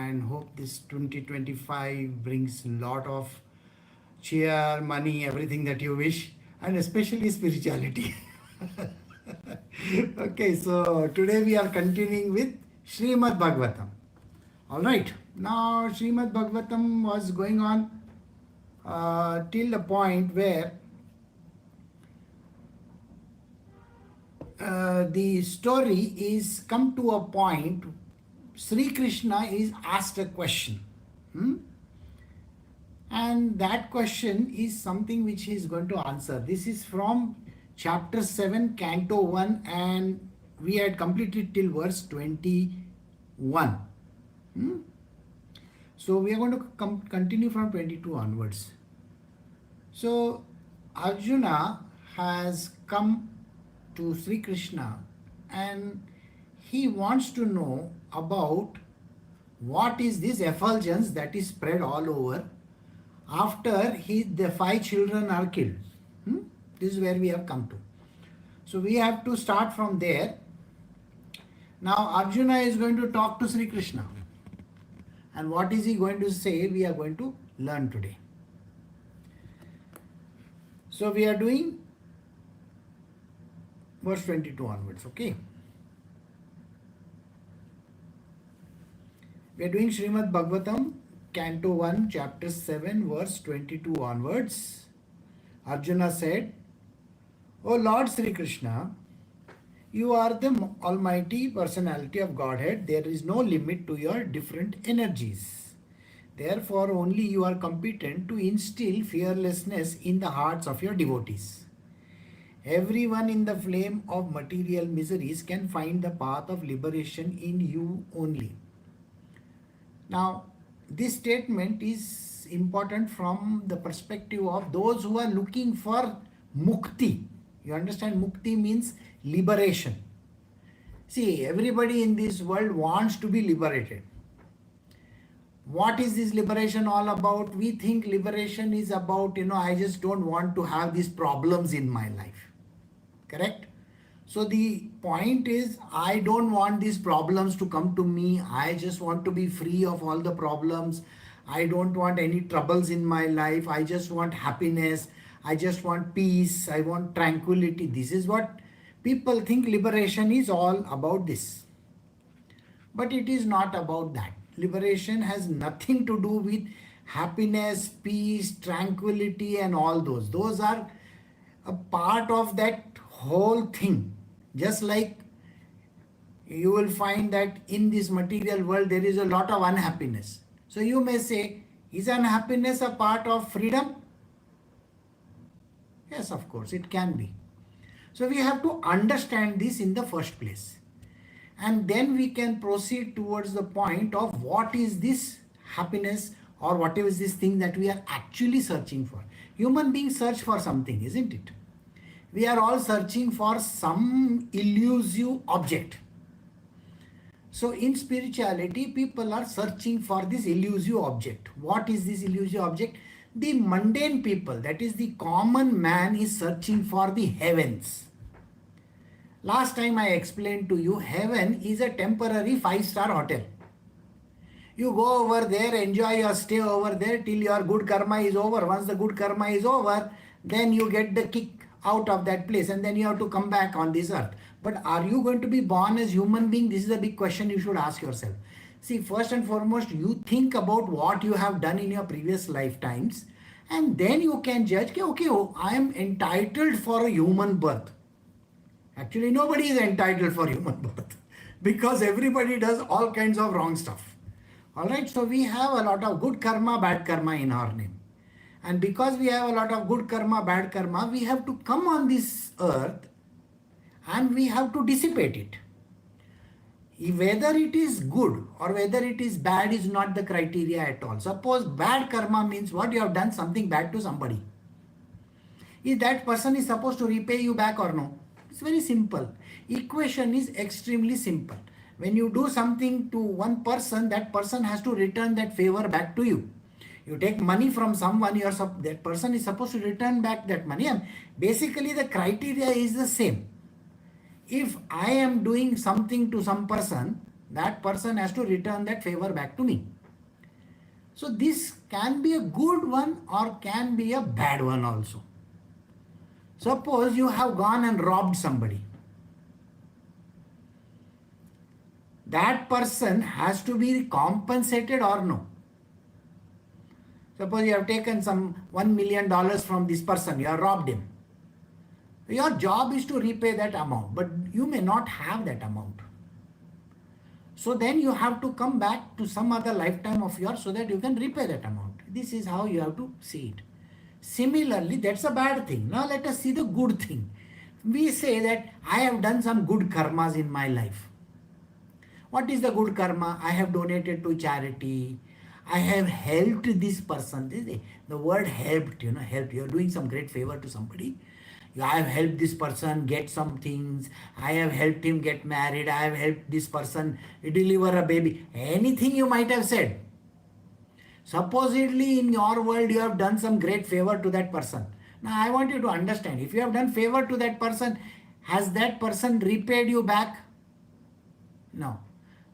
and hope this 2025 brings a lot of cheer, money, everything that you wish, and especially spirituality. Okay, so today we are continuing with Srimad Bhagavatam. All right, now Srimad Bhagavatam was going on till the point where the story is come to a point. Shri Krishna is asked a question, and that question is something which he is going to answer. This is from chapter 7, Canto 1, and we had completed till verse 21. So we are going to continue from 22 onwards. So Arjuna has come to Sri Krishna and he wants to know about what is this effulgence that is spread all over after the 5 children are killed. This is where we have come to. So we have to start from there. Now Arjuna is going to talk to Sri Krishna. And what is he going to say? We are going to learn today. So we are doing verse 22 onwards, okay? We are doing Srimad Bhagavatam, Canto 1, Chapter 7, verse 22 onwards. Arjuna said, O Lord Sri Krishna, you are the Almighty Personality of Godhead. There is no limit to your different energies. Therefore, only you are competent to instill fearlessness in the hearts of your devotees. Everyone in the flame of material miseries can find the path of liberation in you only. Now, this statement is important from the perspective of those who are looking for Mukti. You understand, Mukti means liberation. See, everybody in this world wants to be liberated. What is this liberation all about? We think liberation is about, I just don't want to have these problems in my life. Correct? So the point is, I don't want these problems to come to me. I just want to be free of all the problems. I don't want any troubles in my life. I just want happiness. I just want peace. I want tranquility. This is what people think liberation is all about this. But it is not about that. Liberation has nothing to do with happiness, peace, tranquility and all those. Those are a part of that whole thing. Just like you will find that in this material world there is a lot of unhappiness. So you may say, is unhappiness a part of freedom? Yes, of course, it can be. So we have to understand this in the first place. And then we can proceed towards the point of what is this happiness or whatever is this thing that we are actually searching for. Human beings search for something, isn't it? We are all searching for some elusive object. So in spirituality, people are searching for this elusive object. What is this elusive object? The mundane people, that is the common man, is searching for the heavens. Last time I explained to you, heaven is a temporary 5-star hotel. You go over there, enjoy your stay over there till your good karma is over. Once the good karma is over, then you get the kick out of that place and then you have to come back on this earth. But are you going to be born as human being? This is a big question you should ask yourself. See, first and foremost, you think about what you have done in your previous lifetimes and then you can judge, okay, I am entitled for a human birth. Actually, nobody is entitled for human birth because everybody does all kinds of wrong stuff. Alright, so we have a lot of good karma, bad karma in our name. And because we have a lot of good karma, bad karma, we have to come on this earth and we have to dissipate it. Whether it is good or whether it is bad is not the criteria at all. Suppose bad karma means what? You have done something bad to somebody. Is that person is supposed to repay you back or no? It's very simple. Equation is extremely simple. When you do something to one person, that person has to return that favor back to you. You take money from someone, that person is supposed to return back that money. And basically the criteria is the same. If I am doing something to some person, That person has to return that favor back to me. So this can be a good one or can be a bad one also. Suppose you have gone and robbed somebody. That person has to be compensated or no? Suppose you have taken some $1 million from this person, you have robbed him. Your job is to repay that amount, but you may not have that amount. So then you have to come back to some other lifetime of yours so that you can repay that amount. This is how you have to see it. Similarly, that's a bad thing. Now let us see the good thing. We say that I have done some good karmas in my life. What is the good karma? I have donated to charity. I have helped this person. The word helped, helped. You are doing some great favor to somebody. I have helped this person get some things. I have helped him get married. I have helped this person deliver a baby. Anything you might have said. Supposedly in your world you have done some great favor to that person. Now I want you to understand. If you have done favor to that person, has that person repaid you back? No.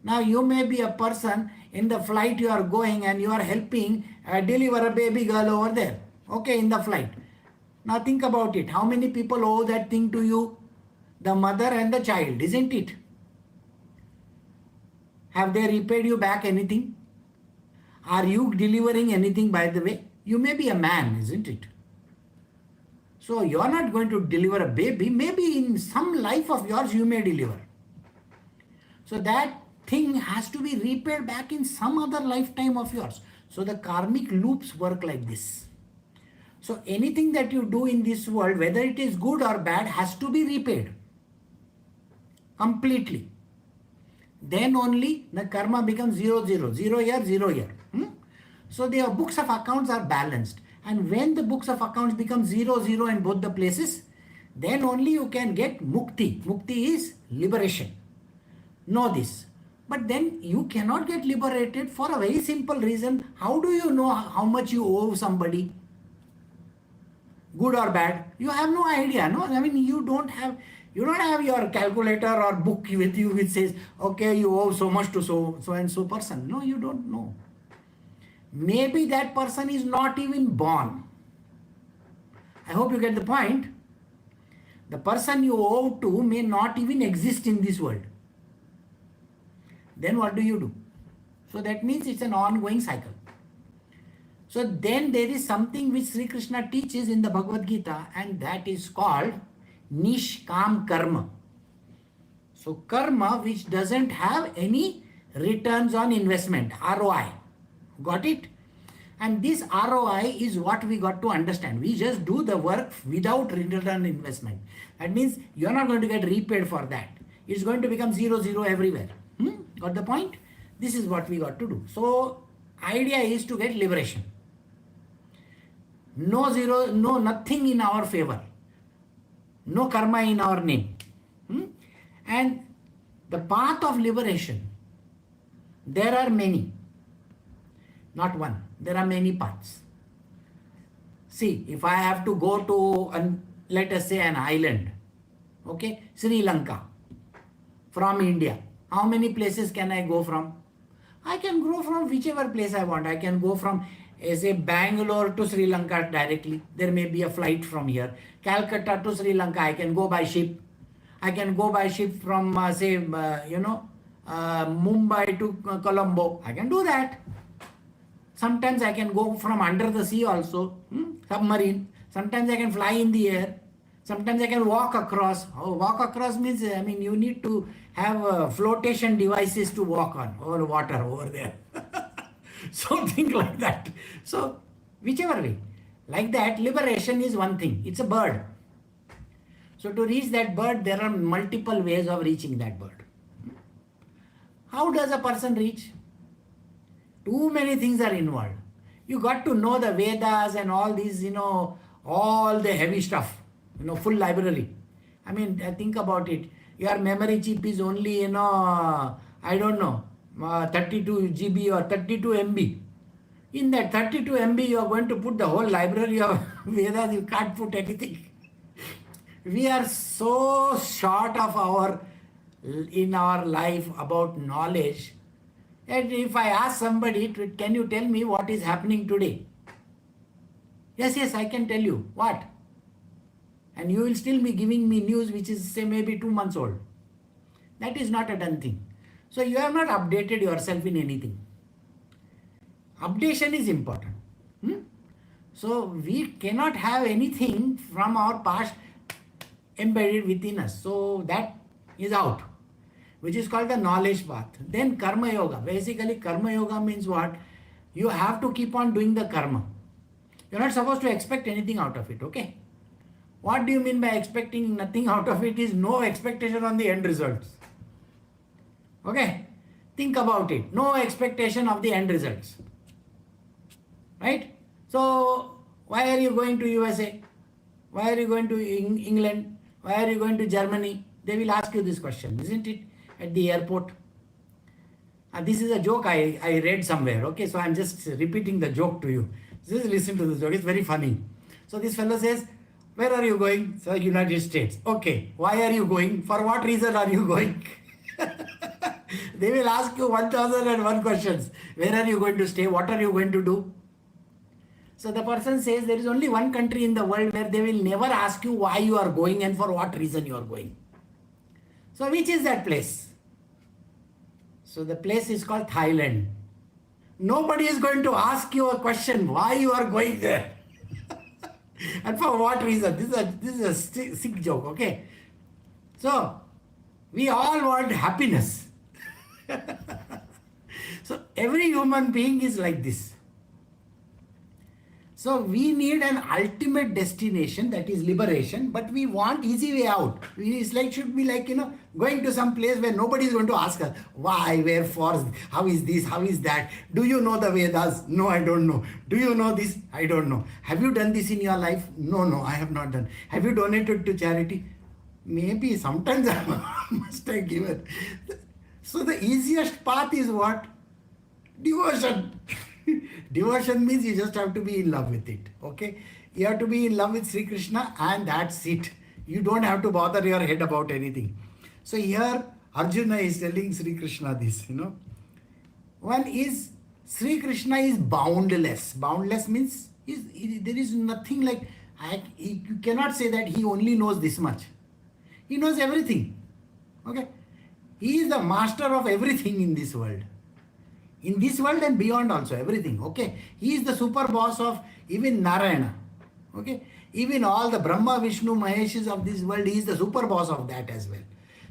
Now you may be a person in the flight you are going and you are helping deliver a baby girl over there. Okay, in the flight. Now think about it. How many people owe that thing to you? The mother and the child, isn't it? Have they repaid you back anything? Are you delivering anything, by the way? You may be a man, isn't it? So you are not going to deliver a baby. Maybe in some life of yours you may deliver. So that thing has to be repaid back in some other lifetime of yours. So the karmic loops work like this. So anything that you do in this world, whether it is good or bad, has to be repaid completely. Then only the karma becomes 0, 0, 0 here, 0 here. So their books of accounts are balanced. And when the books of accounts become 0, 0 in both the places, then only you can get mukti. Mukti is liberation. Know this. But then you cannot get liberated for a very simple reason. How do you know how much you owe somebody? Good or bad? You have no idea, no? I mean, you don't have your calculator or book with you which says, okay, you owe so much to so and so person. No, you don't know. Maybe that person is not even born. I hope you get the point. The person you owe to may not even exist in this world. Then what do you do? So that means it's an ongoing cycle. So then there is something which Sri Krishna teaches in the Bhagavad Gita, and that is called Nishkam Karma. So karma which doesn't have any returns on investment, ROI. Got it? And this ROI is what we got to understand. We just do the work without return on investment. That means you are not going to get repaid for that. It's going to become 0, 0 everywhere. Got the point? This is what we got to do. So idea is to get liberation. No zero, no nothing in our favor. No karma in our name. And the path of liberation, there are many. Not one. There are many paths. See, if I have to go to, let us say, an island, okay, Sri Lanka, from India, how many places can I go from? I can go from whichever place I want. I can go from, say, Bangalore to Sri Lanka directly. There may be a flight from here. Calcutta to Sri Lanka, I can go by ship. I can go by ship from, Mumbai to Colombo. I can do that. Sometimes I can go from under the sea also, submarine. Sometimes I can fly in the air. Sometimes I can walk across. Walk across means, you need to have flotation devices to walk on over water over there. Something like that. So, whichever way. Like that, liberation is one thing. It's a bird. So, to reach that bird, there are multiple ways of reaching that bird. How does a person reach? Too many things are involved. You got to know the Vedas and all these, all the heavy stuff. Full library. Think about it. Your memory chip is only, 32 GB or 32 MB. In that 32 MB, you are going to put the whole library of Vedas. You can't put anything. We are so short of our in our life about knowledge. And if I ask somebody, can you tell me what is happening today? Yes, I can tell you. What? And you will still be giving me news which is, say, maybe 2 months old. That is not a done thing. So you have not updated yourself in anything. Updation is important. So we cannot have anything from our past embedded within us. So that is out, which is called the knowledge path. Then karma yoga. Basically, karma yoga means what? You have to keep on doing the karma. You're not supposed to expect anything out of it, okay? What do you mean by expecting nothing out of it? Is no expectation on the end results. Okay? Think about it. No expectation of the end results. Right? So, why are you going to USA? Why are you going to England? Why are you going to Germany? They will ask you this question, isn't it? At the airport. This is a joke I read somewhere. Okay, so I'm just repeating the joke to you. Just listen to this joke. It's very funny. So this fellow says, where are you going? So United States. Okay, why are you going? For what reason are you going? They will ask you 1001 questions. Where are you going to stay? What are you going to do? So the person says there is only one country in the world where they will never ask you why you are going and for what reason you are going. So which is that place? So the place is called Thailand. Nobody is going to ask you a question why you are going there. And for what reason? This is a sick joke, okay? So we all want happiness. So every human being is like this. So we need an ultimate destination, that is liberation, but we want easy way out. Should be like, going to some place where nobody is going to ask us, why, wherefore, how is this, how is that? Do you know the Vedas? No, I don't know. Do you know this? I don't know. Have you done this in your life? No, I have not done. Have you donated to charity? Maybe sometimes I must have given. So the easiest path is what? Devotion. Devotion means you just have to be in love with it. Okay? You have to be in love with Shri Krishna and that's it. You don't have to bother your head about anything. So here Arjuna is telling Shri Krishna this, One is, Shri Krishna is boundless. Boundless means there is nothing like, you cannot say that he only knows this much. He knows everything. Okay? He is the master of everything in this world. In this world and beyond also, everything. Okay? He is the super boss of even Narayana. Okay? Even all the Brahma, Vishnu, Maheshis of this world, he is the super boss of that as well.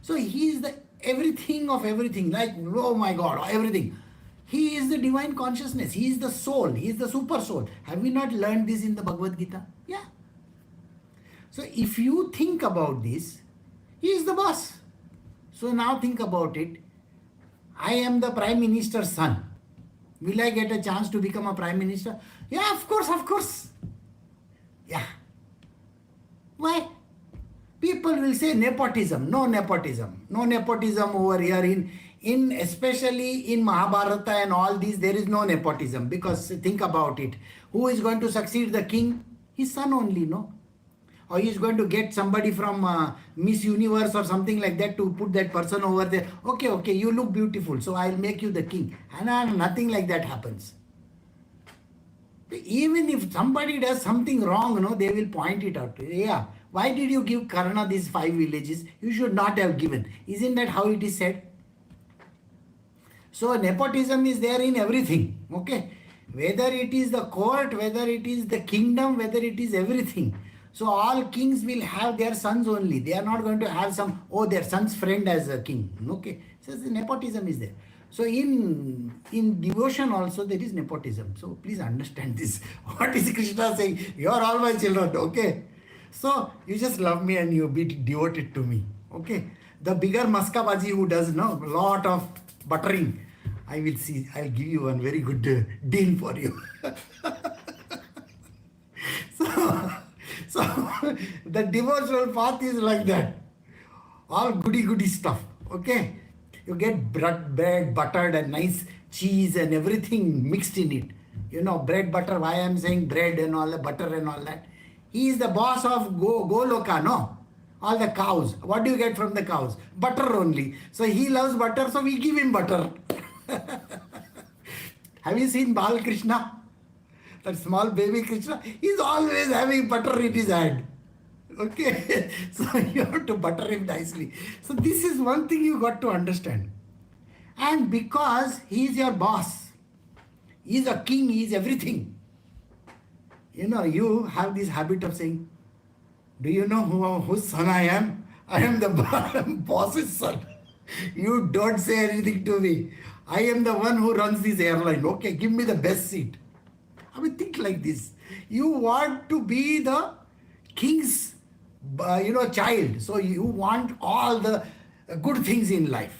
So he is the everything of everything. Like, oh my God, everything. He is the divine consciousness. He is the soul. He is the super soul. Have we not learned this in the Bhagavad Gita? Yeah. So if you think about this, he is the boss. So now think about it. I am the Prime Minister's son. Will I get a chance to become a Prime Minister? Yeah, of course. Yeah. Why? People will say nepotism. No nepotism. No nepotism over here. In especially in Mahabharata and all these, there is no nepotism. Because think about it. Who is going to succeed the king? His son only, no? Or he is going to get somebody from Miss Universe or something like that to put that person over there. Okay, you look beautiful, so I'll make you the king. And nothing like that happens. Even if somebody does something wrong, they will point it out. Yeah, why did you give Karna these 5 villages? You should not have given. Isn't that how it is said? So nepotism is there in everything. Okay? Whether it is the court, whether it is the kingdom, whether it is everything. So all kings will have their sons only. They are not going to have their son's friend as a king. Okay. So the nepotism is there. So in devotion also there is nepotism. So please understand this. What is Krishna saying? You are all my children. Okay. So you just love me and you be devoted to me. Okay. The bigger maskabaji who does a lot of buttering, I'll give you one very good deal for you. So the devotional path is like that. All goody stuff. Okay? You get bread, buttered and nice cheese and everything mixed in it. Bread, butter, why I'm saying bread and all that, butter and all that. He is the boss of Goloka, no? All the cows. What do you get from the cows? Butter only. So he loves butter, so we give him butter. Have you seen Bal Krishna? That small baby Krishna, he's always having butter in his hand. Okay, so you have to butter him nicely. So this is one thing you got to understand. And because he is your boss, he is a king, he is everything. You have this habit of saying, do you know whose son I am? I am the boss's son. You don't say anything to me. I am the one who runs this airline. Okay, give me the best seat. I mean, think like this. You want to be the king's, child. So you want all the good things in life.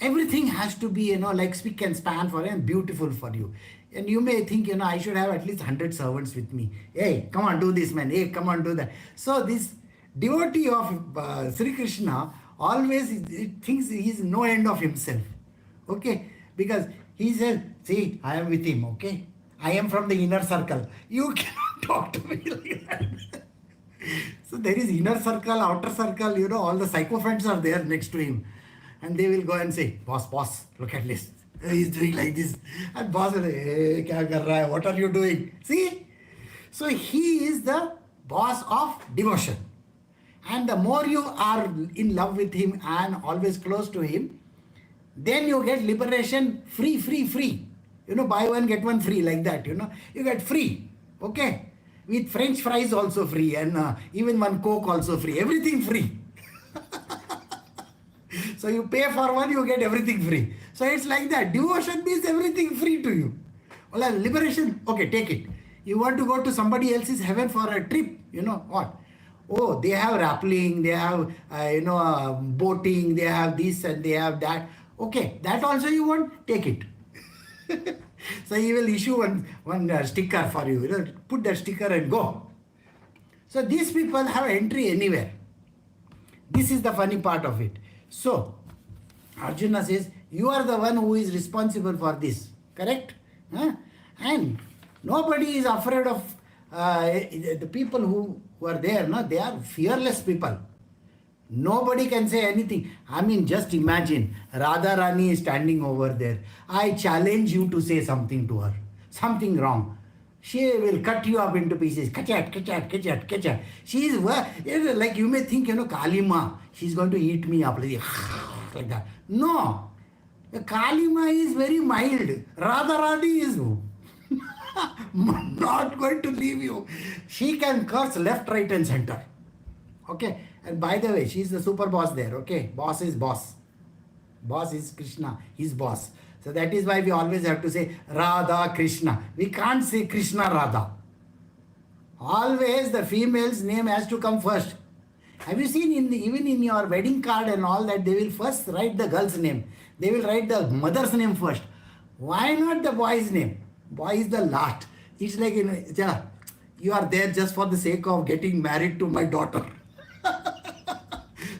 Everything has to be, like spick and span for you and beautiful for you. And you may think, I should have at least 100 servants with me. Hey, come on, do this, man. Hey, come on, do that. So this devotee of Shri Krishna always thinks he is no end of himself. Okay? Because he says, see, I am with him. Okay? I am from the inner circle. You cannot talk to me like that. So there is inner circle, outer circle, all the sycophants are there next to him. And they will go and say, boss, look at this. He's doing like this. And boss will say, hey, kya kar raha hai? What are you doing? See? So he is the boss of devotion. And the more you are in love with him and always close to him, then you get liberation free. Buy one, get one free like that, You get free. Okay? With French fries also free and even one Coke also free. Everything free. So you pay for one, you get everything free. So it's like that. Devotion means everything free to you. Well, liberation, okay, take it. You want to go to somebody else's heaven for a trip, what? Oh, they have rappelling, they have, boating, they have this and they have that. Okay, that also you want? Take it. So he will issue one sticker for you. Put that sticker and go. So these people have entry anywhere. This is the funny part of it. So, Arjuna says, you are the one who is responsible for this. Correct? And nobody is afraid of the people who are there. No? They are fearless people. Nobody can say anything. I mean, just imagine, Radha Rani is standing over there. I challenge you to say something to her. Something wrong. She will cut you up into pieces. Kachat. She is, like you may think, Kalima, she's going to eat me up like that. No. Kalima is very mild. Radharani is not going to leave you. She can curse left, right and center. Okay. And by the way, she is the super boss there. Okay. Boss is boss. Boss is Krishna. He's boss. So that is why we always have to say Radha Krishna. We can't say Krishna Radha. Always the female's name has to come first. Have you seen even in your wedding card and all that, they will first write the girl's name. They will write the mother's name first. Why not the boy's name? Boy is the last. It's like, you are there just for the sake of getting married to my daughter.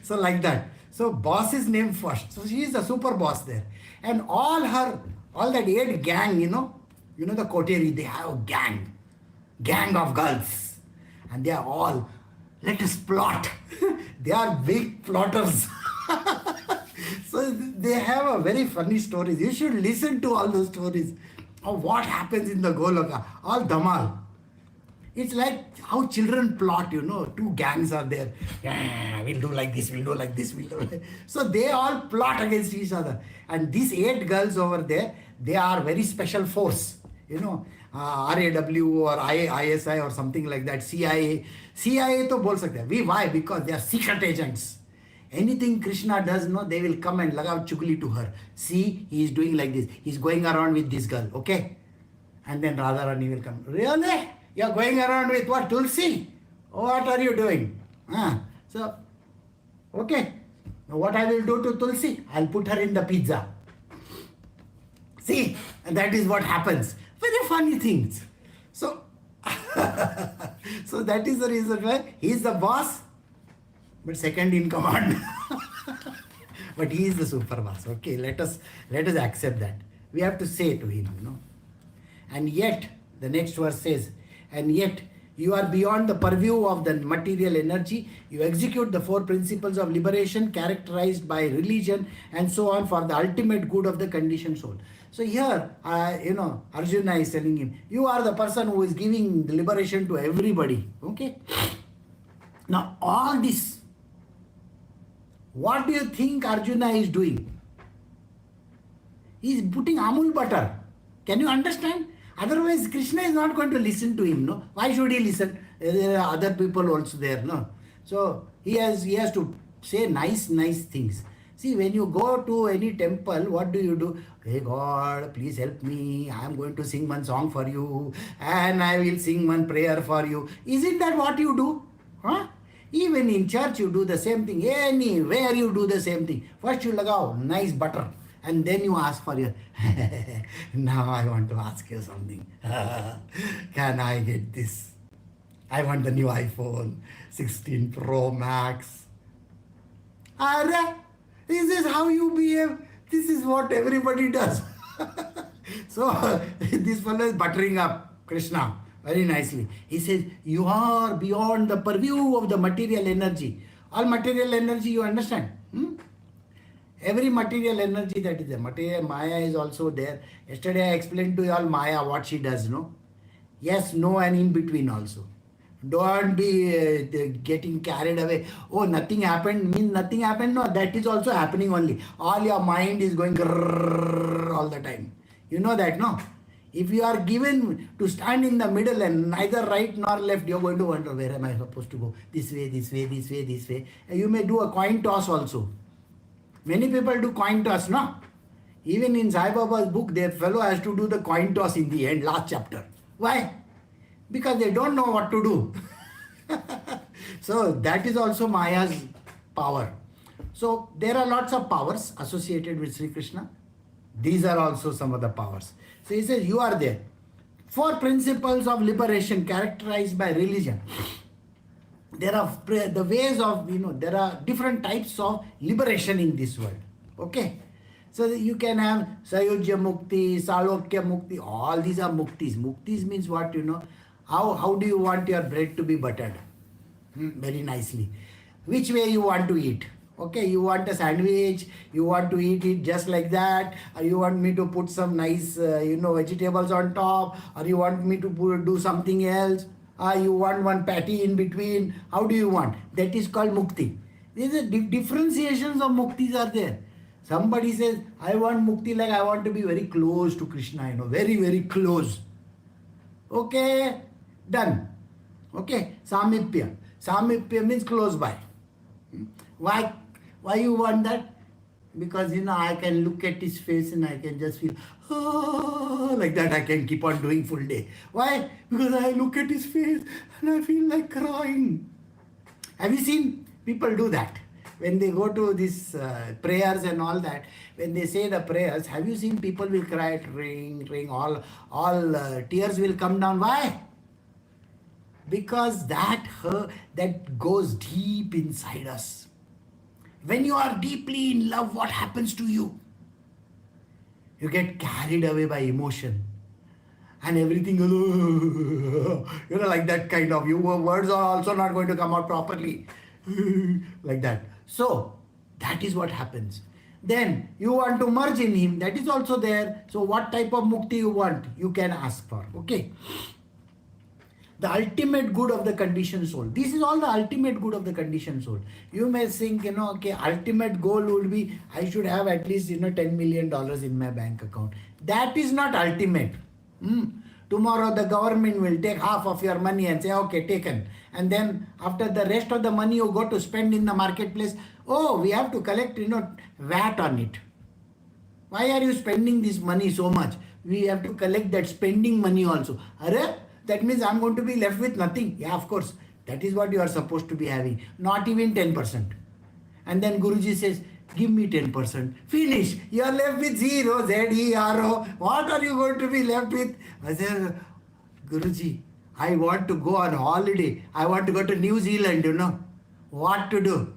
So like that. So boss is named first. So she is the super boss there. And all that 8 gang, the Koteri, they have a gang of girls. And they are all, let us plot. They are big plotters. So they have a very funny stories. You should listen to all those stories of what happens in the Goloka. All dhamal. It's like how children plot, 2 gangs are there. Yeah, we'll do like this, we'll do like this, we'll do like this. So they all plot against each other. And these 8 girls over there, they are very special force. RAW or ISI or something like that. CIA to bol sakte hain. Why? Because they are secret agents. Anything Krishna does, they will come and lagav chugli to her. See, he is doing like this. He is going around with this girl. Okay? And then Radharani will come. Really? You are going around with what? Tulsi? What are you doing? So, okay. Now what I will do to Tulsi? I'll put her in the pizza. See? And that is what happens. Very funny things. So, so that is the reason why he is the boss, but second in command. But he is the super boss. Okay, let us accept that. We have to say to him, And yet, the next verse says, and yet You are beyond the purview of the material energy. You execute the four principles of liberation characterized by religion and so on for the ultimate good of the conditioned soul. So here, Arjuna is telling him, you are the person who is giving the liberation to everybody. Okay. Now all this, what do you think Arjuna is doing? He is putting Amul butter. Can you understand? Otherwise, Krishna is not going to listen to him. No, why should he listen? There are other people also there. No, so he has to say nice things. See, when you go to any temple, what do? Hey God, please help me. I am going to sing one song for you, and I will sing one prayer for you. Isn't that what you do? Huh? Even in church, you do the same thing. Anywhere you do the same thing. First you lagao nice butter, and then you ask for your. Now I want to ask you something. Can I get this? I want the new iPhone 16 Pro Max. Are, is this how you behave? This is what everybody does. So this fellow is buttering up Krishna very nicely. He says, you are beyond the purview of the material energy. All material energy, you understand? Every material energy that is there. Material Maya is also there. Yesterday I explained to you all Maya, what she does, no? Yes, no, and in between also. Don't be getting carried away. Oh, nothing happened means nothing happened. No, that is also happening only. All your mind is going all the time. You know that, no? If you are given to stand in the middle and neither right nor left, you are going to wonder, where am I supposed to go? This way, this way, this way, this way. You may do a coin toss also. Many people do coin toss, no? Even in Sai Baba's book, their fellow has to do the coin toss in the end, last chapter. Why? Because they don't know what to do. So that is also Maya's power. So there are lots of powers associated with Sri Krishna. These are also some of the powers. So he says, you are there. Four principles of liberation characterized by religion. There are the ways of, there are different types of liberation in this world. Okay. So you can have Sayujya Mukti, Salokya Mukti, all these are Muktis. Muktis means what, How do you want your bread to be buttered? Very nicely. Which way you want to eat? Okay, you want a sandwich, you want to eat it just like that, or you want me to put some nice, vegetables on top, or you want me to do something else, or you want one patty in between. How do you want? That is called Mukti. These are differentiations of Muktis are there. Somebody says, I want Mukti like I want to be very close to Krishna, very, very close. Okay, done. Okay, Samipya. Samipya means close by. Why you want that? Because, I can look at his face and I can just feel, like that I can keep on doing full day. Why? Because I look at his face and I feel like crying. Have you seen people do that? When they go to these prayers and all that, when they say the prayers, have you seen people will cry, ring, all tears will come down. Why? Because that goes deep inside us. When you are deeply in love, what happens to you? You get carried away by emotion. And everything, like that kind of, your words are also not going to come out properly. Like that. So, that is what happens. Then, you want to merge in him, that is also there. So, what type of mukti you want, you can ask for. Okay. The ultimate good of the conditioned soul. This is all the ultimate good of the conditioned soul. You may think, ultimate goal would be, I should have at least, $10 million in my bank account. That is not ultimate. Tomorrow the government will take half of your money and say, okay, taken. And then after the rest of the money you go to spend in the marketplace, we have to collect, VAT on it. Why are you spending this money so much? We have to collect that spending money also. That means I'm going to be left with nothing. Yeah, of course. That is what you are supposed to be having. Not even 10%. And then Guruji says, give me 10%. Finish. You are left with 0, Z-E-R-O. What are you going to be left with? I said, Guruji, I want to go on holiday. I want to go to New Zealand, What to do?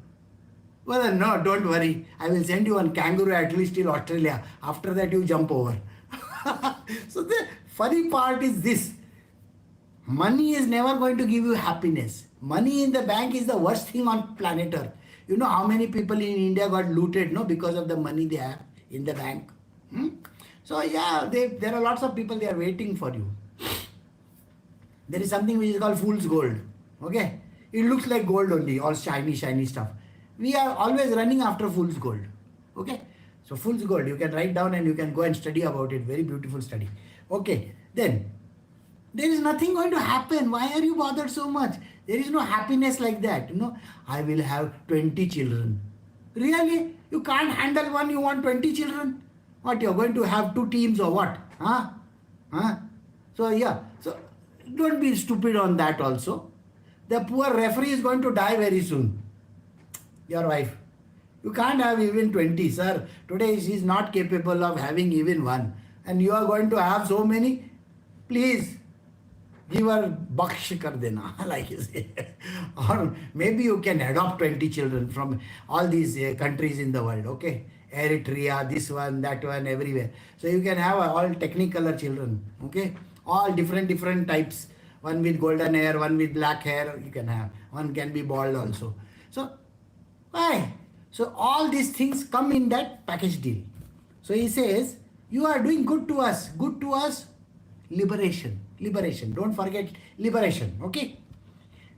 Well, no, don't worry. I will send you on kangaroo at least till Australia. After that, you jump over. So the funny part is this. Money is never going to give you happiness. Money in the bank is the worst thing on planet Earth. You know how many people in India got looted, no, because of the money they have in the bank. Hmm? So yeah, there are lots of people, they are waiting for you. There is something which is called fool's gold. Okay? It looks like gold only, all shiny, shiny stuff. We are always running after fool's gold. Okay? So fool's gold, you can write down and you can go and study about it. Very beautiful study. Okay, then there is nothing going to happen. Why are you bothered so much? There is no happiness like that. You know, I will have 20 children. Really? You can't handle one, you want 20 children? What, you're going to have two teams or what? Huh? Huh? So yeah, so don't be stupid on that also. The poor referee is going to die very soon. Your wife. You can't have even 20, sir. Today she is not capable of having even one. And you are going to have so many. Please, give her baksh kar dena, like you say. Or maybe you can adopt 20 children from all these countries in the world, okay? Eritrea, this one, that one, everywhere. So you can have all technicolor children, okay? All different types. One with golden hair, one with black hair, you can have. One can be bald also. So, why? So all these things come in that package deal. So he says, you are doing good to us. Good to us, liberation. Liberation. Don't forget liberation. Okay?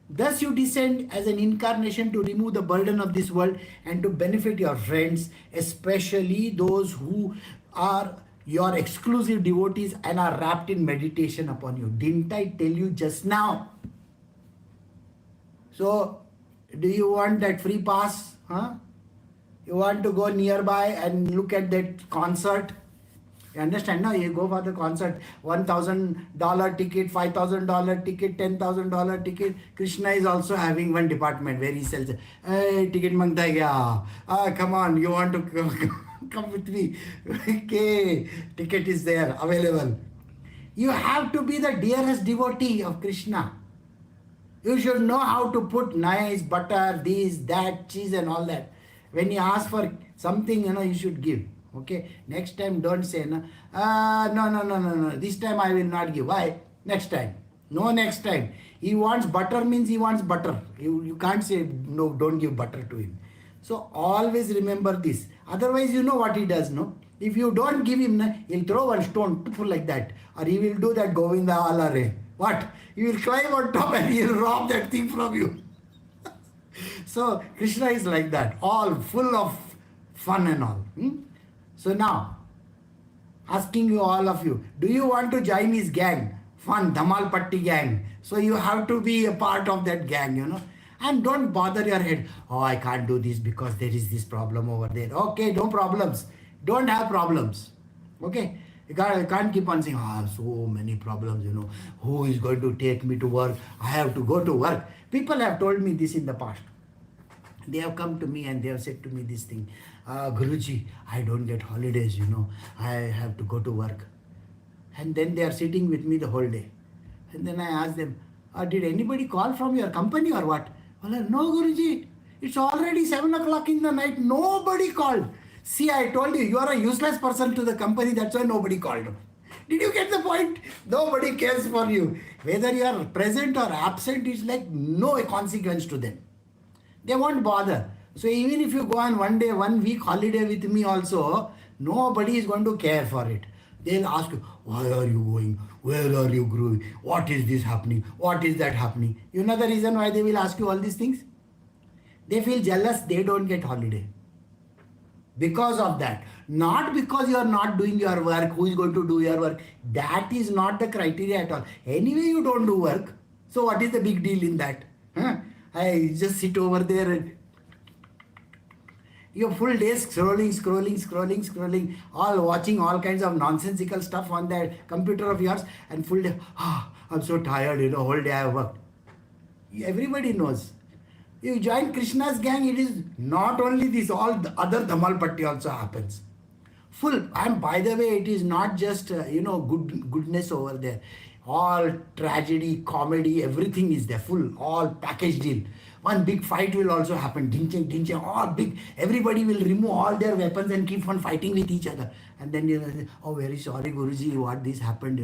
Thus you descend as an incarnation to remove the burden of this world and to benefit your friends, especially those who are your exclusive devotees and are wrapped in meditation upon you. Didn't I tell you just now? So, do you want that free pass? Huh? You want to go nearby and look at that concert? You understand? No, you go for the concert, $1,000 ticket, $5,000 ticket, $10,000 ticket. Krishna is also having one department where he sells, hey, ticket mangta hai kya? Come on, you want to come with me? Okay, ticket is there, available. You have to be the dearest devotee of Krishna. You should know how to put nice butter, this, that, cheese and all that. When you ask for something, you should give. Okay, next time don't say, no, no. This time I will not give. Why? Next time. No, next time. He wants butter means he wants butter. You can't say, no, don't give butter to him. So always remember this. Otherwise, you know what he does, no? If you don't give him, he'll throw one stone like that. Or he will do that Govinda Alare. What? He will climb on top and he'll rob that thing from you. So Krishna is like that. All full of fun and all. So now, asking you, all of you, do you want to join his gang? Fun, Dhamal Patti gang. So you have to be a part of that gang, And don't bother your head. Oh, I can't do this because there is this problem over there. Okay, no problems. Don't have problems. Okay? You can't keep on saying, so many problems, Who is going to take me to work? I have to go to work. People have told me this in the past. They have come to me and they have said to me this thing, Guruji, I don't get holidays, I have to go to work. And then they are sitting with me the whole day. And then I ask them, did anybody call from your company or what? Well, no, Guruji, it's already 7 o'clock in the night. Nobody called. See, I told you are a useless person to the company. That's why nobody called. Did you get the point? Nobody cares for you. Whether you are present or absent, it's like no consequence to them. They won't bother. So even if you go on 1 week holiday with me also, nobody is going to care for it. They'll ask you, why are you going? Where are you going? What is this happening? What is that happening? You know the reason why they will ask you all these things? They feel jealous they don't get holiday. Because of that. Not because you are not doing your work. Who is going to do your work? That is not the criteria at all. Anyway, you don't do work. So what is the big deal in that? I just sit over there and your full day scrolling, all watching all kinds of nonsensical stuff on that computer of yours, and full day, I'm so tired, whole day I have worked. Everybody knows. You join Krishna's gang, it is not only this, all the other Dhamal Patti also happens. Full, and by the way, it is not just, goodness over there. All tragedy, comedy, everything is there, full, all package deal. One big fight will also happen, dinching, all big. Everybody will remove all their weapons and keep on fighting with each other. And then say, oh, very sorry, Guruji, what this happened,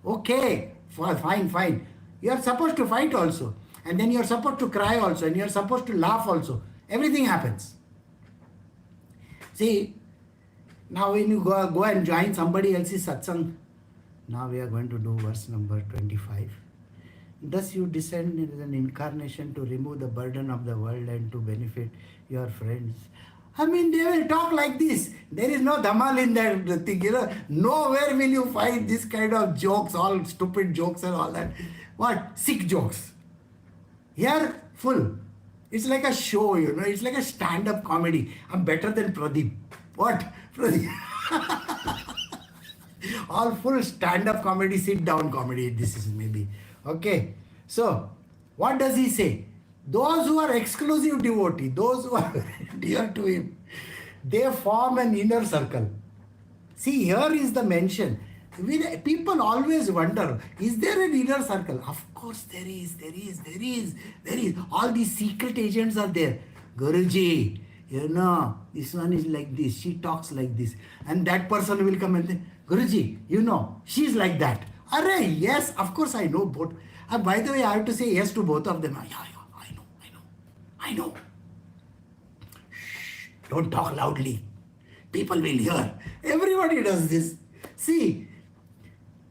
Okay, fine. You are supposed to fight also. And then you are supposed to cry also. And you are supposed to laugh also. Everything happens. See, now when you go and join somebody else's satsang, now we are going to do verse number 25. Thus you descend as an incarnation to remove the burden of the world and to benefit your friends. I mean, they will talk like this. There is no dhamal in that thing, Nowhere will you find this kind of jokes, all stupid jokes and all that. What? Sick jokes. Here, full. It's like a show, It's like a stand-up comedy. I'm better than Pradeep. What? Pradeep. All full stand-up comedy, sit-down comedy. This is maybe. Okay. So, what does he say? Those who are exclusive devotee, those who are dear to him, they form an inner circle. See, here is the mention. People always wonder, is there an inner circle? Of course there is. All these secret agents are there. Guruji, this one is like this, she talks like this. And that person will come and say, Guruji, she's like that. Array, yes, of course I know both. And by the way, I have to say yes to both of them. Yeah, I know. Shh, don't talk loudly. People will hear. Everybody does this. See,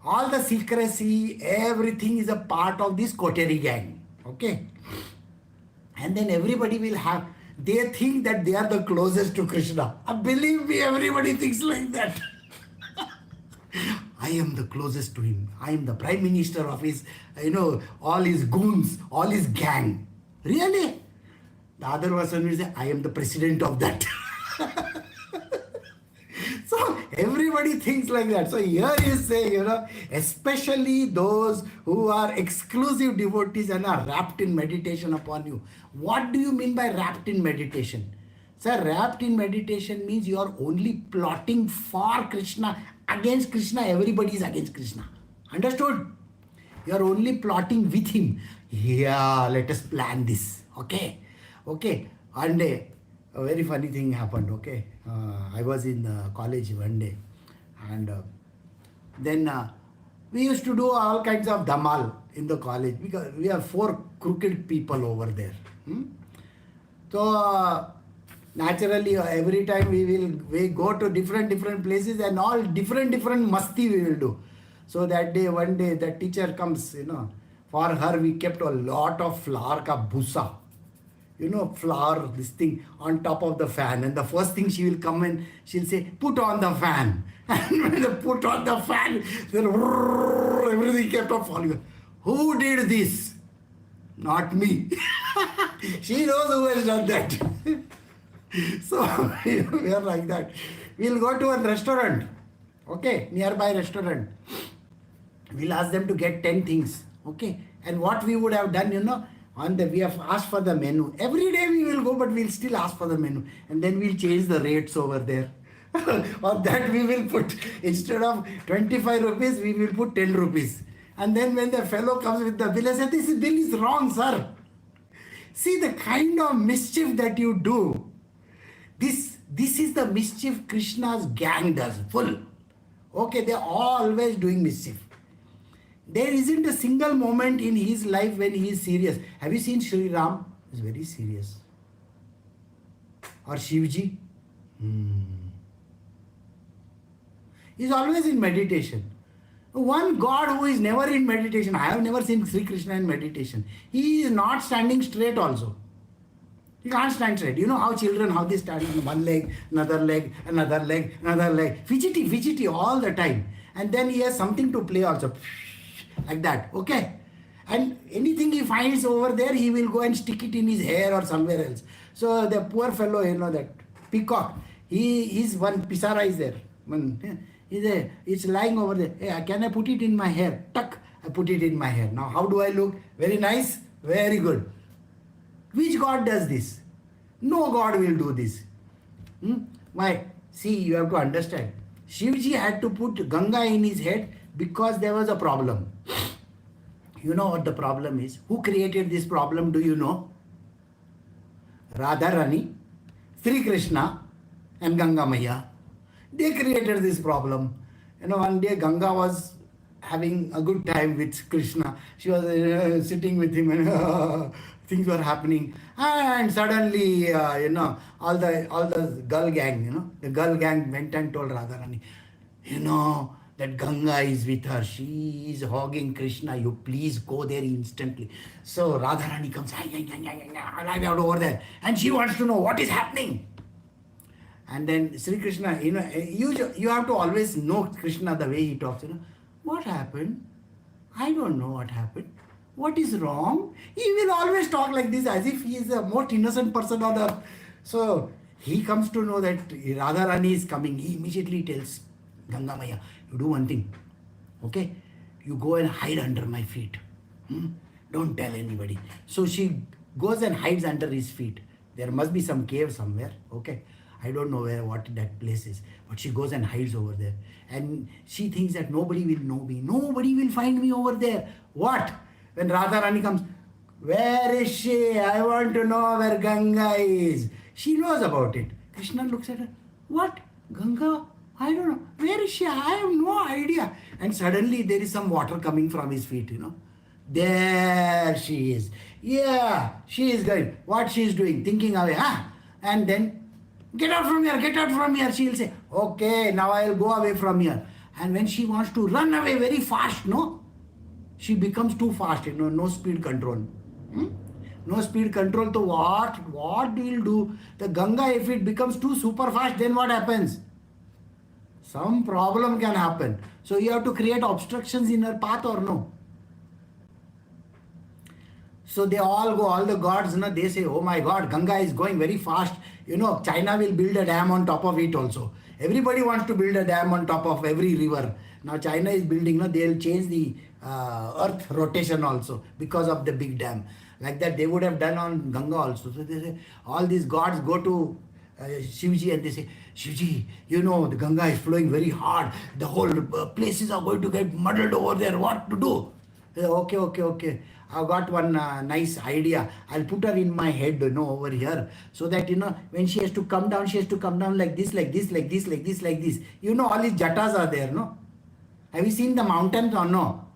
all the secrecy, everything is a part of this coterie gang. Okay? And then everybody will have, they think that they are the closest to Krishna. Believe me, everybody thinks like that. I am the closest to him. I am the prime minister of his, all his goons, all his gang. Really? The other person will say, I am the president of that. So everybody thinks like that. So here you say, especially those who are exclusive devotees and are wrapped in meditation upon you. What do you mean by wrapped in meditation? Sir, wrapped in meditation means you are only plotting for Krishna. Against Krishna, everybody is against Krishna. Understood? You are only plotting with him. Yeah, let us plan this. Okay. One day, a very funny thing happened. Okay. I was in college one day. And then we used to do all kinds of dhamal in the college. Because we are 4 crooked people over there. So, naturally, every time we go to different places and all different masti we will do. So that day, one day, the teacher comes, for her we kept a lot of flour ka bhusa. Flour, this thing on top of the fan. And the first thing she will come and she'll say, put on the fan. And when they put on the fan, then everything kept on falling. Who did this? Not me. She knows who has done that. So we are like that. We'll go to a restaurant, okay, nearby restaurant. We'll ask them to get 10 things, okay. And what we would have done, we have asked for the menu. Every day we will go, but we'll still ask for the menu. And then we'll change the rates over there. On that we will put, instead of 25 rupees, we will put 10 rupees. And then when the fellow comes with the bill, I say, this bill is wrong, sir. See the kind of mischief that you do. This is the mischief Krishna's gang does, full. Okay, they are always doing mischief. There isn't a single moment in his life when he is serious. Have you seen Sri Ram? He's very serious. Or Shivji? He's always in meditation. One God who is never in meditation. I have never seen Shri Krishna in meditation. He is not standing straight also. He can't stand straight. You know how children, how they stand on one leg, another leg, another leg, another leg. Fidgety all the time. And then he has something to play also. Like that. Okay? And anything he finds over there, he will go and stick it in his hair or somewhere else. So the poor fellow, that peacock, his one pisara is there. It's lying over there. Hey, can I put it in my hair? Tuck, I put it in my hair. Now how do I look? Very nice? Very good. Which God does this? No God will do this. Why? See, you have to understand. Shivji had to put Ganga in his head because there was a problem. You know what the problem is? Who created this problem? Do you know? Radharani, Shri Krishna and Ganga Maya. They created this problem. One day Ganga was having a good time with Krishna. She was sitting with him and things were happening. And suddenly, all the girl gang, the girl gang went and told Radharani, that Ganga is with her. She is hogging Krishna. You please go there instantly. So Radharani comes over there and she wants to know what is happening. And then Sri Krishna, you have to always know Krishna the way he talks. What happened? I don't know what happened. What is wrong? He will always talk like this as if he is the most innocent person on earth. So he comes to know that Radharani is coming. He immediately tells Ganga Maya, you do one thing. Okay? You go and hide under my feet. Don't tell anybody. So she goes and hides under his feet. There must be some cave somewhere. Okay? I don't know what that place is, but she goes and hides over there. And she thinks that nobody will know me. Nobody will find me over there. What? When Radharani comes, where is she? I want to know where Ganga is. She knows about it. Krishna looks at her. What? Ganga? I don't know. Where is she? I have no idea. And suddenly there is some water coming from his feet, There she is. Yeah, she is going. What she is doing? Thinking away. And then, get out from here, get out from here. She will say, okay, now I will go away from here. And when she wants to run away very fast, she becomes too fast, no speed control. No speed control. So what will do? The Ganga, if it becomes too super fast, then what happens? Some problem can happen. So you have to create obstructions in her path or no? So they all go, all the gods, they say, oh my God, Ganga is going very fast. China will build a dam on top of it also. Everybody wants to build a dam on top of every river. Now China is building, they'll change the earth rotation also because of the big dam. Like that they would have done on Ganga also. So they say, all these gods go to Shivji and they say, Shivji, the Ganga is flowing very hard. The whole places are going to get muddled over there. What to do? They say, okay. I've got one nice idea. I'll put her in my head, over here. So that, when she has to come down, she has to come down like this, like this, like this, like this, like this. All these jatas are there, no? Have you seen the mountains or no?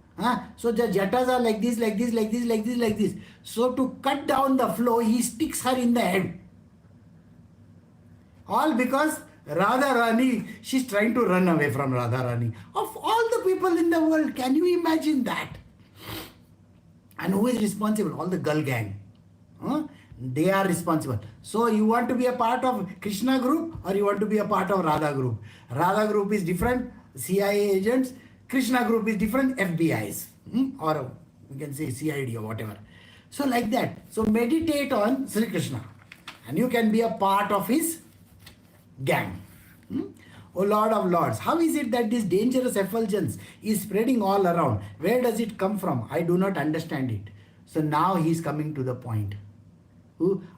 So the jatas are like this, like this, like this, like this, like this. So to cut down the flow, he sticks her in the head. All because Radharani, she's trying to run away from Radharani. Of all the people in the world, can you imagine that? And who is responsible? All the girl gang. They are responsible. So you want to be a part of Krishna group or you want to be a part of Radha group? Radha group is different, CIA agents. Krishna group is different, FBIs. Or you can say CID or whatever. So like that. So meditate on Sri Krishna. And you can be a part of his gang. O Lord of Lords, how is it that this dangerous effulgence is spreading all around? Where does it come from? I do not understand it. So now he is coming to the point.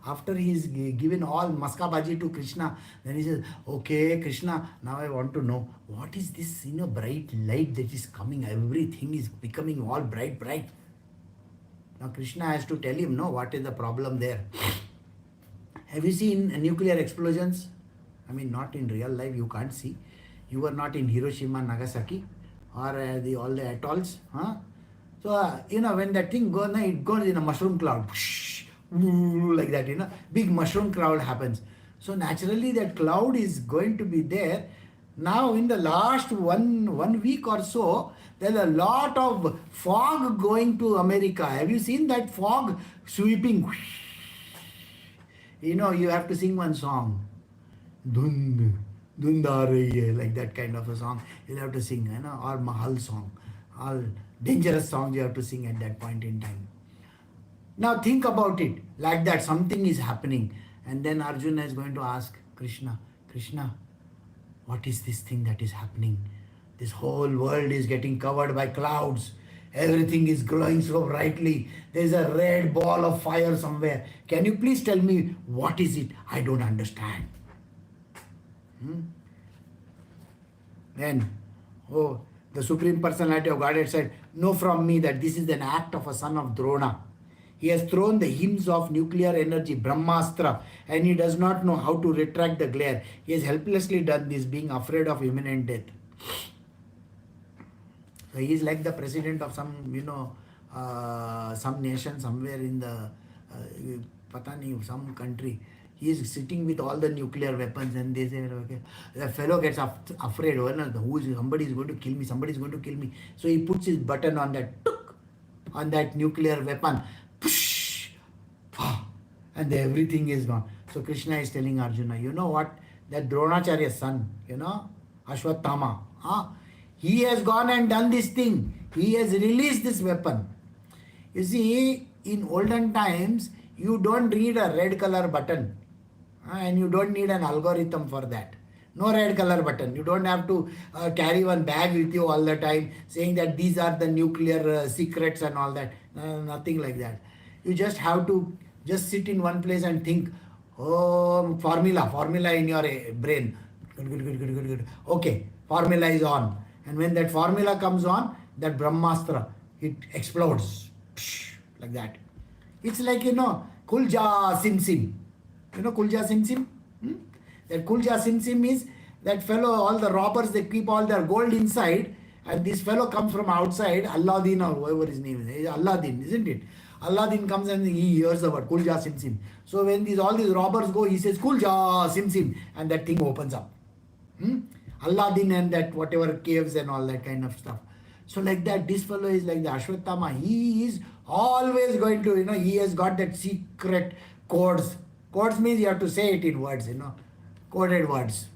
After he is given all maskabaji to Krishna, then he says, okay, Krishna, now I want to know, what is this, bright light that is coming? Everything is becoming all bright. Now Krishna has to tell him, what is the problem there? Have you seen nuclear explosions? I mean, not in real life, you can't see. You were not in Hiroshima, Nagasaki, or all the atolls. So, when that thing goes, it goes in a mushroom cloud. Like that, big mushroom cloud happens. So, naturally, that cloud is going to be there. Now, in the last one week or so, there's a lot of fog going to America. Have you seen that fog sweeping? You have to sing one song. Dhund aa rahi hai, like that kind of a song you'll have to sing, or Mahal song, all dangerous songs you have to sing at that point in time. Now think about it like that, something is happening, and then Arjuna is going to ask Krishna, what is this thing that is happening? This whole world is getting covered by clouds. Everything is glowing so brightly. There is a red ball of fire somewhere. Can you please tell me what is it? I don't understand. Then, the Supreme Personality of Godhead said, know from me that this is an act of a son of Drona. He has thrown the hymns of nuclear energy, Brahmastra, and he does not know how to retract the glare. He has helplessly done this, being afraid of imminent death. So he is like the president of some, some nation somewhere in the, pata nahi, some country. He is sitting with all the nuclear weapons, and they say, okay, the fellow gets afraid. Oh, no, somebody is going to kill me, somebody is going to kill me. So he puts his button on that, on that nuclear weapon, push, and everything is gone. So Krishna is telling Arjuna, you know what? That Dronacharya's son, Aswathama, he has gone and done this thing. He has released this weapon. You see, in olden times, you don't need a red color button, and you don't need an algorithm for that. No red color button. You don't have to carry one bag with you all the time saying that these are the nuclear secrets and all that. Nothing like that. You just have to just sit in one place and think, oh, formula in your brain. Good. Okay, formula is on. And when that formula comes on, that Brahmastra, it explodes. Like that. It's like, Kulja Sim Sim. You know Kulja Sim Sim? That Kulja Sim Sim is that fellow, all the robbers, they keep all their gold inside, and this fellow comes from outside, Aladdin or whoever his name is, Aladdin, isn't it? Aladdin comes and he hears the word Kulja Sim Sim. So when all these robbers go, he says Kulja Sim Sim, and that thing opens up. Aladdin and that whatever caves and all that kind of stuff. So like that, this fellow is like the Aswathama. He is always going to, he has got that secret codes. Codes means you have to say it in words, coded words.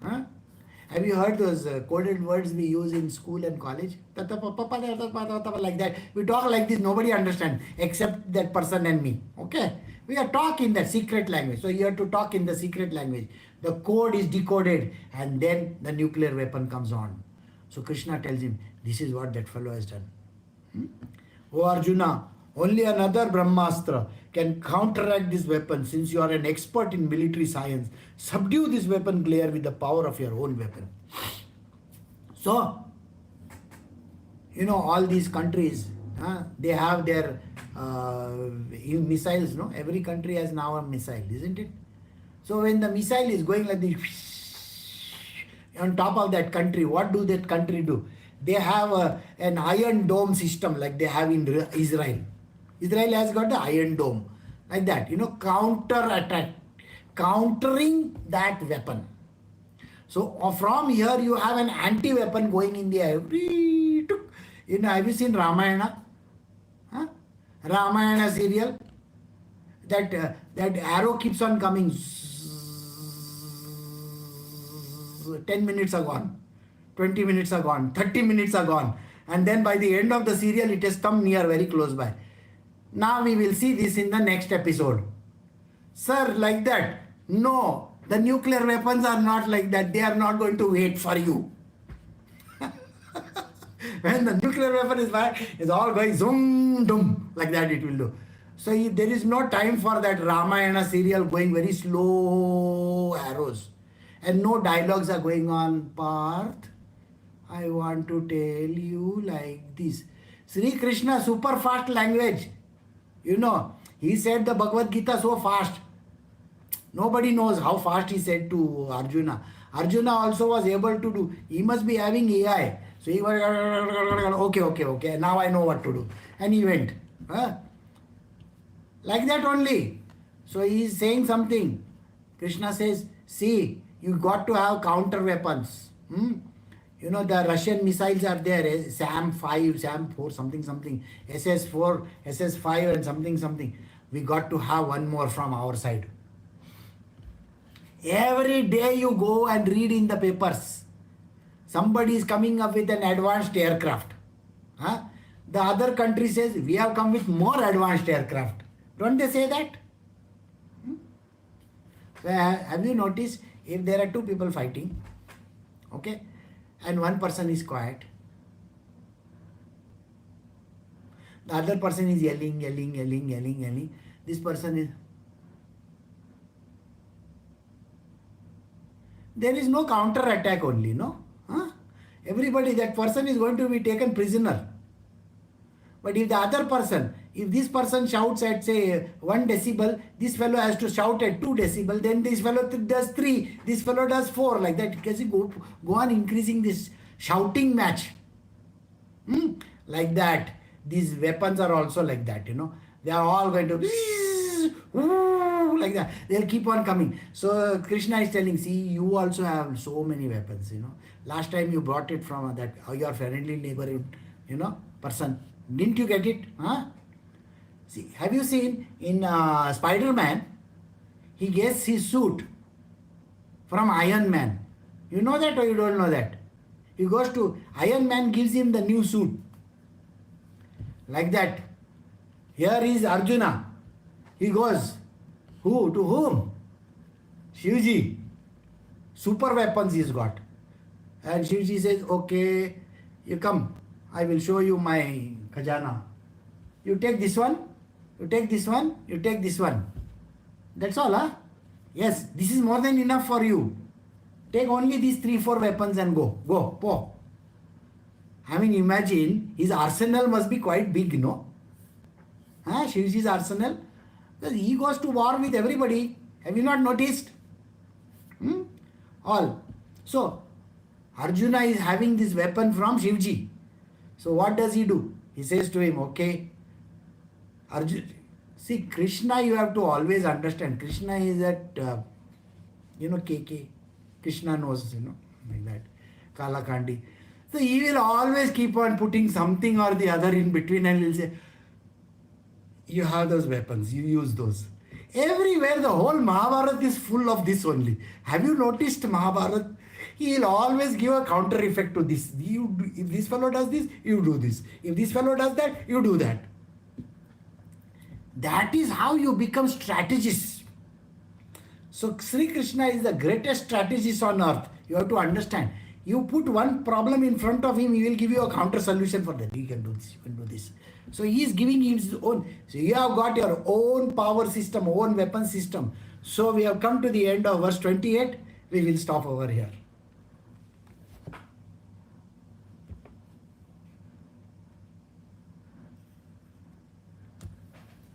Have you heard those coded words we use in school and college? Like that. We talk like this, nobody understands except that person and me. Okay? We are talking that secret language. So you have to talk in the secret language. The code is decoded, and then the nuclear weapon comes on. So Krishna tells him, this is what that fellow has done. Oh Arjuna, only another Brahmastra can counteract this weapon. Since you are an expert in military science, subdue this weapon glare with the power of your own weapon. So, all these countries, they have their missiles, no? Every country has now a missile, isn't it? So when the missile is going like this, on top of that country, what do that country do? They have an iron dome system like they have in Israel. Israel has got the iron dome. Like that, counter attack. Countering that weapon. So from here you have an anti-weapon going in the air. Have you seen Ramayana? Ramayana serial? That arrow keeps on coming. 10 minutes are gone. 20 minutes are gone. 30 minutes are gone. And then by the end of the serial, it has come near, very close by. Now we will see this in the next episode. Sir, like that? No. The nuclear weapons are not like that. They are not going to wait for you. When the nuclear weapon is fired, it's all going zoom, doom. Like that it will do. So there is no time for that Ramayana serial going very slow arrows. And no dialogues are going on. Parth, I want to tell you like this. Shri Krishna, super fast language. He said the Bhagavad Gita so fast. Nobody knows how fast he said to Arjuna. Arjuna also was able to do. He must be having AI. So he was, okay. Now I know what to do. And he went. Like that only. So he is saying something. Krishna says, see, you got to have counter weapons. The Russian missiles are there, SAM 5, SAM 4, something, SS4, SS5 and something. We got to have one more from our side. Every day you go and read in the papers. Somebody is coming up with an advanced aircraft. The other country says, we have come with more advanced aircraft. Don't they say that? So have you noticed, if there are two people fighting, okay, and one person is quiet, the other person is yelling, this person is, there is no counter attack only, no? Everybody, that person is going to be taken prisoner. But if the other person, if this person shouts at say 1 decibel, this fellow has to shout at 2 decibel, then this fellow does 3, this fellow does 4, like that. Because you go on increasing this shouting match. Like that. These weapons are also like that, They are all going to like that. They'll keep on coming. So Krishna is telling, see, you also have so many weapons, Last time you brought it from that your friendly neighborhood, person. Didn't you get it? Huh? See, have you seen in Spider-Man, he gets his suit from Iron Man. You know that or you don't know that? He goes to, Iron Man gives him the new suit. Like that. Here is Arjuna. He goes, who? To whom? Shivji. Super weapons he's got. And Shivji says, okay, you come. I will show you my khajana. You take this one, you take this one, you take this one. That's all, huh? Yes, this is more than enough for you. Take only these 3-4 weapons and go. Go, po. I mean, imagine, his arsenal must be quite big, no? Huh? Shivji's arsenal. Because he goes to war with everybody. Have you not noticed? All. So, Arjuna is having this weapon from Shivji. So, what does he do? He says to him, okay, Arjuna. See, Krishna, you have to always understand. Krishna is at, KK. Krsnaknows, like that. Kalakandi. So he will always keep on putting something or the other in between and will say, you have those weapons, you use those. Everywhere the whole Mahabharata is full of this only. Have you noticed Mahabharata? He will always give a counter effect to this. If this fellow does this, you do this. If this fellow does that, you do that. That is how you become strategists. So Sri Krishna is the greatest strategist on earth. You have to understand. You put one problem in front of him, he will give you a counter solution for that. You can do this, you can do this. So he is giving his own. So you have got your own power system, own weapon system. So we have come to the end of verse 28. We will stop over here.